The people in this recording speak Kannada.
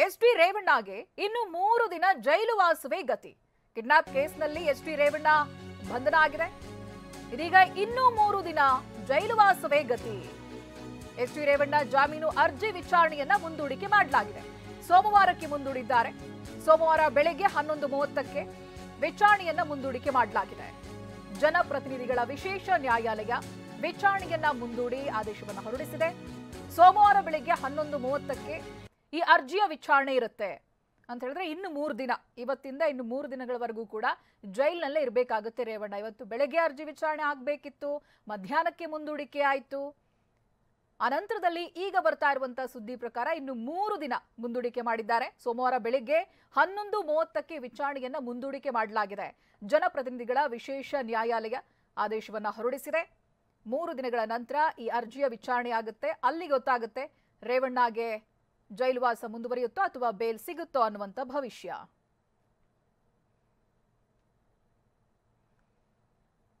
ಎಸ್ ಟಿ ರೇವಣ್ಣಗೆ ಇನ್ನು 3 ದಿನ ಜೈಲು ವಾಸವೇ ಗತಿ. ಕಿಡ್ನಾಪ್ ಕೇಸ್ನಲ್ಲಿ ಎಸ್ ಟಿ ರೇವಣ್ಣ ಬಂಧನ ಆಗಿದೆ. ಇದೀಗ ಇನ್ನೂ 3 ದಿನ ಜೈಲು ವಾಸವೇ ಗತಿ. ಎಸ್ ಟಿ ರೇವಣ್ಣ ಜಾಮೀನು ಅರ್ಜಿ ವಿಚಾರಣೆಯನ್ನ ಮುಂದೂಡಿಕೆ ಮಾಡಲಾಗಿದೆ. ಸೋಮವಾರಕ್ಕೆ ಮುಂದೂಡಿದ್ದಾರೆ. ಸೋಮವಾರ ಬೆಳಗ್ಗೆ 11:30ಕ್ಕೆ ವಿಚಾರಣೆಯನ್ನ ಮುಂದೂಡಿಕೆ ಮಾಡಲಾಗಿದೆ. ಜನಪ್ರತಿನಿಧಿಗಳ ವಿಶೇಷ ನ್ಯಾಯಾಲಯ ವಿಚಾರಣೆಯನ್ನ ಮುಂದೂಡಿ ಆದೇಶವನ್ನು ಹೊರಡಿಸಿದೆ. ಸೋಮವಾರ ಬೆಳಗ್ಗೆ 11:30ಕ್ಕೆ ಈ ಅರ್ಜಿಯ ವಿಚಾರಣೆ ಇರುತ್ತೆ ಅಂತ ಹೇಳಿದ್ರೆ ಇನ್ನು 3 ದಿನ, ಇವತ್ತಿಂದ ಇನ್ನು 3 ದಿನಗಳವರೆಗೂ ಕೂಡ ಜೈಲಿನಲ್ಲೇ ಇರಬೇಕಾಗುತ್ತೆ ರೇವಣ್ಣ. ಇವತ್ತು ಬೆಳಗ್ಗೆ ಅರ್ಜಿ ವಿಚಾರಣೆ ಆಗಬೇಕಿತ್ತು, ಮಧ್ಯಾಹ್ನಕ್ಕೆ ಮುಂದೂಡಿಕೆ ಆಯಿತು. ಅನಂತರದಲ್ಲಿ ಈಗ ಬರ್ತಾ ಇರುವಂತಹ ಸುದ್ದಿ ಪ್ರಕಾರ ಇನ್ನು 3 ದಿನ ಮುಂದೂಡಿಕೆ ಮಾಡಿದ್ದಾರೆ. ಸೋಮವಾರ ಬೆಳಿಗ್ಗೆ 11:30ಕ್ಕೆ ವಿಚಾರಣೆಯನ್ನ ಮುಂದೂಡಿಕೆ ಮಾಡಲಾಗಿದೆ. ಜನಪ್ರತಿನಿಧಿಗಳ ವಿಶೇಷ ನ್ಯಾಯಾಲಯ ಆದೇಶವನ್ನ ಹೊರಡಿಸಿದೆ. 3 ದಿನಗಳ ನಂತರ ಈ ಅರ್ಜಿಯ ವಿಚಾರಣೆ ಆಗುತ್ತೆ. ಅಲ್ಲಿ ಗೊತ್ತಾಗುತ್ತೆ ರೇವಣ್ಣಗೆ ಜೈಲುವಾಸ ಮುಂದುವರಿಯುತ್ತೋ ಅಥವಾ ಬೇಲ್ ಸಿಗುತ್ತೋ ಅನ್ನುವಂಥ ಭವಿಷ್ಯ.